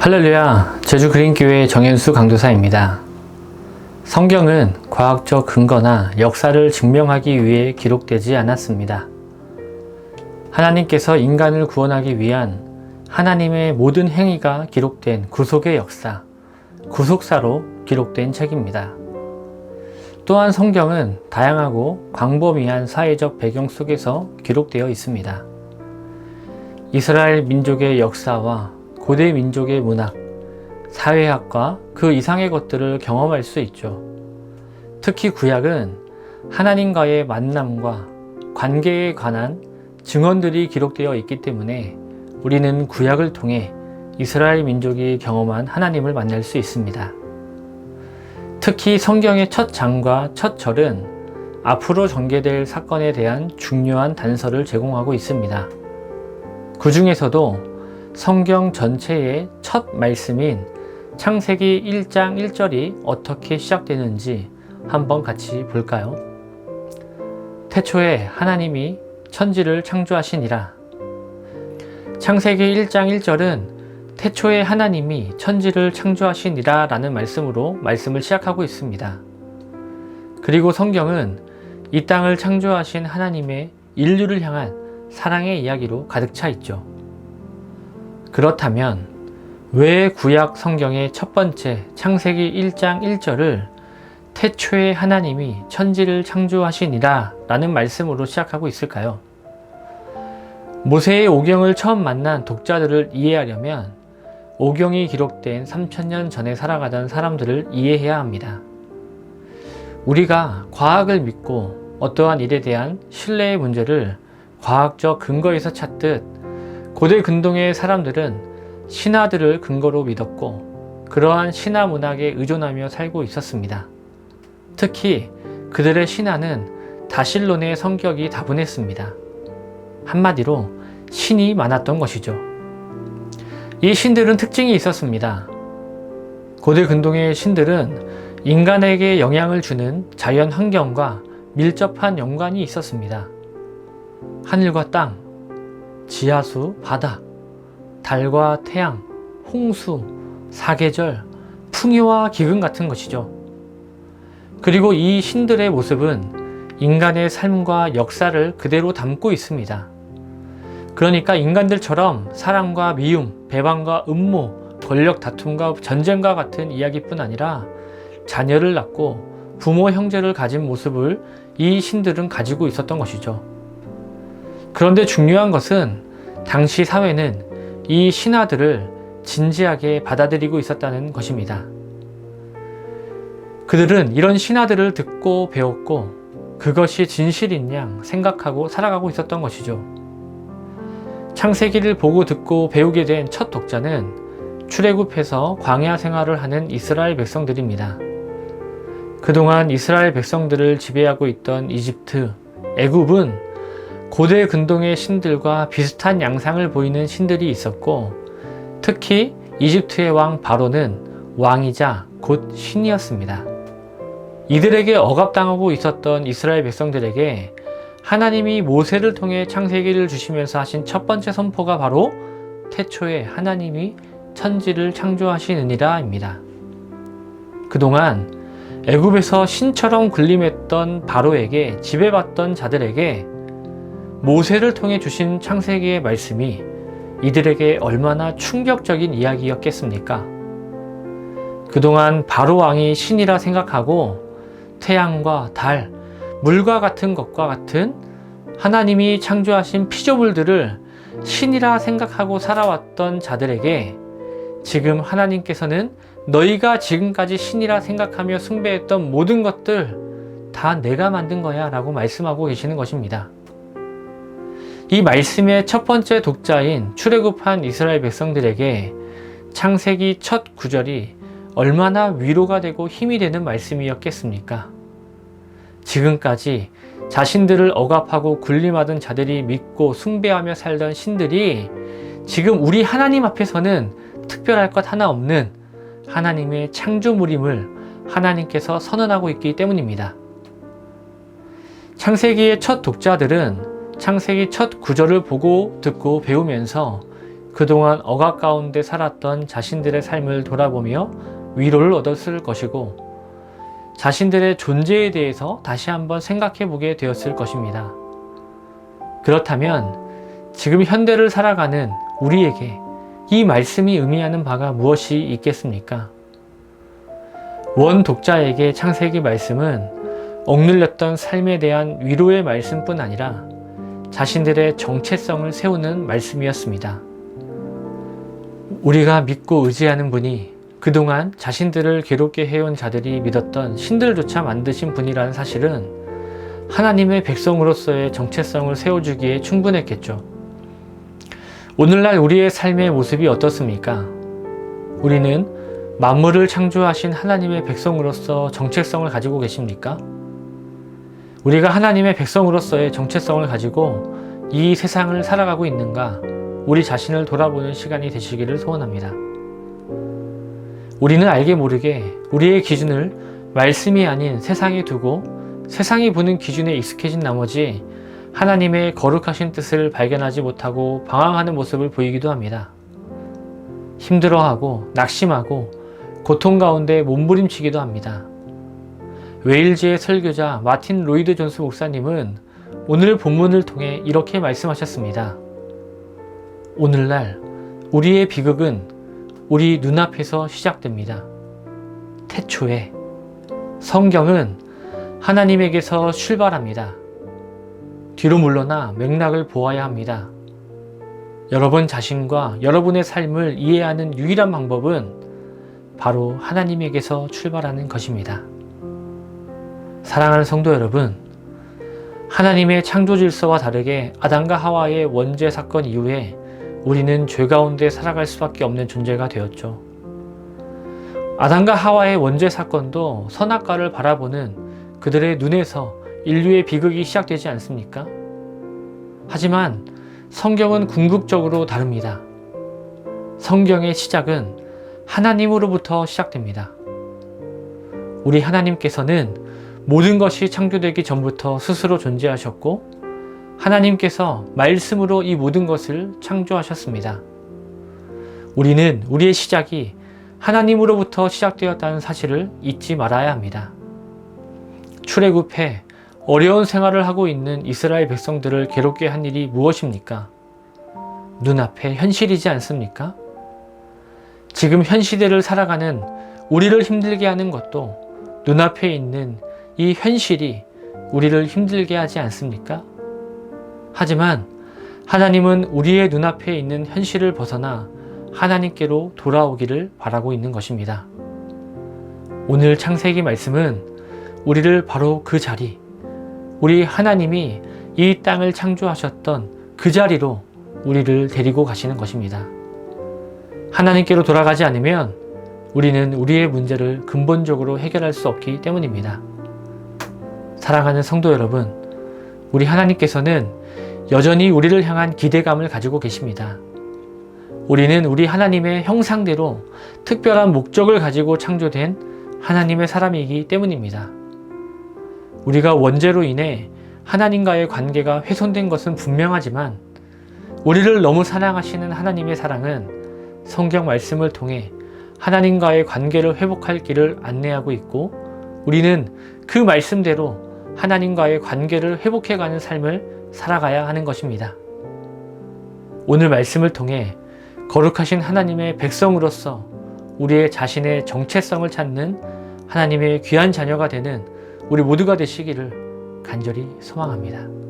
할렐루야, 제주 그린교회 정현수 강도사입니다. 성경은 과학적 근거나 역사를 증명하기 위해 기록되지 않았습니다. 하나님께서 인간을 구원하기 위한 하나님의 모든 행위가 기록된 구속의 역사, 구속사로 기록된 책입니다. 또한 성경은 다양하고 광범위한 사회적 배경 속에서 기록되어 있습니다. 이스라엘 민족의 역사와 고대 민족의 문학, 사회학과 그 이상의 것들을 경험할 수 있죠. 특히 구약은 하나님과의 만남과 관계에 관한 증언들이 기록되어 있기 때문에 우리는 구약을 통해 이스라엘 민족이 경험한 하나님을 만날 수 있습니다. 특히 성경의 첫 장과 첫 절은 앞으로 전개될 사건에 대한 중요한 단서를 제공하고 있습니다. 그 중에서도 성경 전체의 첫 말씀인 창세기 1장 1절이 어떻게 시작되는지 한번 같이 볼까요? 태초에 하나님이 천지를 창조하시니라. 창세기 1장 1절은 태초에 하나님이 천지를 창조하시니라 라는 말씀으로 말씀을 시작하고 있습니다. 그리고 성경은 이 땅을 창조하신 하나님의 인류를 향한 사랑의 이야기로 가득 차 있죠. 그렇다면 왜 구약 성경의 첫 번째 창세기 1장 1절을 태초에 하나님이 천지를 창조하시니라 라는 말씀으로 시작하고 있을까요? 모세의 오경을 처음 만난 독자들을 이해하려면 오경이 기록된 3000년 전에 살아가던 사람들을 이해해야 합니다. 우리가 과학을 믿고 어떠한 일에 대한 신뢰의 문제를 과학적 근거에서 찾듯 고대 근동의 사람들은 신화들을 근거로 믿었고 그러한 신화 문학에 의존하며 살고 있었습니다. 특히 그들의 신화는 다실론의 성격이 다분했습니다. 한마디로 신이 많았던 것이죠. 이 신들은 특징이 있었습니다. 고대 근동의 신들은 인간에게 영향을 주는 자연 환경과 밀접한 연관이 있었습니다. 하늘과 땅, 지하수, 바다, 달과 태양, 홍수, 사계절, 풍요와 기근 같은 것이죠. 그리고 이 신들의 모습은 인간의 삶과 역사를 그대로 담고 있습니다. 그러니까 인간들처럼 사랑과 미움, 배반과 음모, 권력 다툼과 전쟁과 같은 이야기뿐 아니라 자녀를 낳고 부모 형제를 가진 모습을 이 신들은 가지고 있었던 것이죠. 그런데 중요한 것은 당시 사회는 이 신화들을 진지하게 받아들이고 있었다는 것입니다. 그들은 이런 신화들을 듣고 배웠고 그것이 진실인 양 생각하고 살아가고 있었던 것이죠. 창세기를 보고 듣고 배우게 된 첫 독자는 출애굽해서 광야 생활을 하는 이스라엘 백성들입니다. 그동안 이스라엘 백성들을 지배하고 있던 이집트, 애굽은 고대 근동의 신들과 비슷한 양상을 보이는 신들이 있었고 특히 이집트의 왕 바로는 왕이자 곧 신이었습니다. 이들에게 억압당하고 있었던 이스라엘 백성들에게 하나님이 모세를 통해 창세기를 주시면서 하신 첫 번째 선포가 바로 태초에 하나님이 천지를 창조하시느니라입니다. 그동안 애굽에서 신처럼 군림했던 바로에게 지배받던 자들에게 모세를 통해 주신 창세기의 말씀이 이들에게 얼마나 충격적인 이야기였겠습니까? 그동안 바로 왕이 신이라 생각하고 태양과 달, 물과 같은 것과 같은 하나님이 창조하신 피조물들을 신이라 생각하고 살아왔던 자들에게 지금 하나님께서는 너희가 지금까지 신이라 생각하며 숭배했던 모든 것들 다 내가 만든 거야 라고 말씀하고 계시는 것입니다. 이 말씀의 첫 번째 독자인 출애굽한 이스라엘 백성들에게 창세기 첫 구절이 얼마나 위로가 되고 힘이 되는 말씀이었겠습니까? 지금까지 자신들을 억압하고 군림하던 자들이 믿고 숭배하며 살던 신들이 지금 우리 하나님 앞에서는 특별할 것 하나 없는 하나님의 창조물임을 하나님께서 선언하고 있기 때문입니다. 창세기의 첫 독자들은 창세기 첫 구절을 보고 듣고 배우면서 그동안 억압 가운데 살았던 자신들의 삶을 돌아보며 위로를 얻었을 것이고 자신들의 존재에 대해서 다시 한번 생각해 보게 되었을 것입니다. 그렇다면 지금 현대를 살아가는 우리에게 이 말씀이 의미하는 바가 무엇이 있겠습니까? 원 독자에게 창세기 말씀은 억눌렸던 삶에 대한 위로의 말씀뿐 아니라 자신들의 정체성을 세우는 말씀이었습니다. 우리가 믿고 의지하는 분이 그동안 자신들을 괴롭게 해온 자들이 믿었던 신들조차 만드신 분이라는 사실은 하나님의 백성으로서의 정체성을 세워주기에 충분했겠죠. 오늘날 우리의 삶의 모습이 어떻습니까? 우리는 만물을 창조하신 하나님의 백성으로서 정체성을 가지고 계십니까? 우리가 하나님의 백성으로서의 정체성을 가지고 이 세상을 살아가고 있는가? 우리 자신을 돌아보는 시간이 되시기를 소원합니다. 우리는 알게 모르게 우리의 기준을 말씀이 아닌 세상에 두고 세상이 보는 기준에 익숙해진 나머지 하나님의 거룩하신 뜻을 발견하지 못하고 방황하는 모습을 보이기도 합니다. 힘들어하고 낙심하고 고통 가운데 몸부림치기도 합니다. 웨일즈의 설교자 마틴 로이드 존스 목사님은 오늘 본문을 통해 이렇게 말씀하셨습니다. 오늘날 우리의 비극은 우리 눈앞에서 시작됩니다. 태초에 성경은 하나님에게서 출발합니다. 뒤로 물러나 맥락을 보아야 합니다. 여러분 자신과 여러분의 삶을 이해하는 유일한 방법은 바로 하나님에게서 출발하는 것입니다. 사랑하는 성도 여러분, 하나님의 창조 질서와 다르게 아담과 하와의 원죄 사건 이후에 우리는 죄 가운데 살아갈 수밖에 없는 존재가 되었죠. 아담과 하와의 원죄 사건도 선악과를 바라보는 그들의 눈에서 인류의 비극이 시작되지 않습니까? 하지만 성경은 궁극적으로 다릅니다. 성경의 시작은 하나님으로부터 시작됩니다. 우리 하나님께서는 모든 것이 창조되기 전부터 스스로 존재하셨고 하나님께서 말씀으로 이 모든 것을 창조하셨습니다. 우리는 우리의 시작이 하나님으로부터 시작되었다는 사실을 잊지 말아야 합니다. 출애굽해 어려운 생활을 하고 있는 이스라엘 백성들을 괴롭게 한 일이 무엇입니까? 눈앞에 현실이지 않습니까? 지금 현 시대를 살아가는 우리를 힘들게 하는 것도 눈앞에 있는 이 현실이 우리를 힘들게 하지 않습니까? 하지만 하나님은 우리의 눈앞에 있는 현실을 벗어나 하나님께로 돌아오기를 바라고 있는 것입니다. 오늘 창세기 말씀은 우리를 바로 그 자리, 우리 하나님이 이 땅을 창조하셨던 그 자리로 우리를 데리고 가시는 것입니다. 하나님께로 돌아가지 않으면 우리는 우리의 문제를 근본적으로 해결할 수 없기 때문입니다. 사랑하는 성도 여러분, 우리 하나님께서는 여전히 우리를 향한 기대감을 가지고 계십니다. 우리는 우리 하나님의 형상대로 특별한 목적을 가지고 창조된 하나님의 사람이기 때문입니다. 우리가 원죄로 인해 하나님과의 관계가 훼손된 것은 분명하지만 우리를 너무 사랑하시는 하나님의 사랑은 성경 말씀을 통해 하나님과의 관계를 회복할 길을 안내하고 있고 우리는 그 말씀대로 하나님과의 관계를 회복해가는 삶을 살아가야 하는 것입니다. 오늘 말씀을 통해 거룩하신 하나님의 백성으로서 우리의 자신의 정체성을 찾는 하나님의 귀한 자녀가 되는 우리 모두가 되시기를 간절히 소망합니다.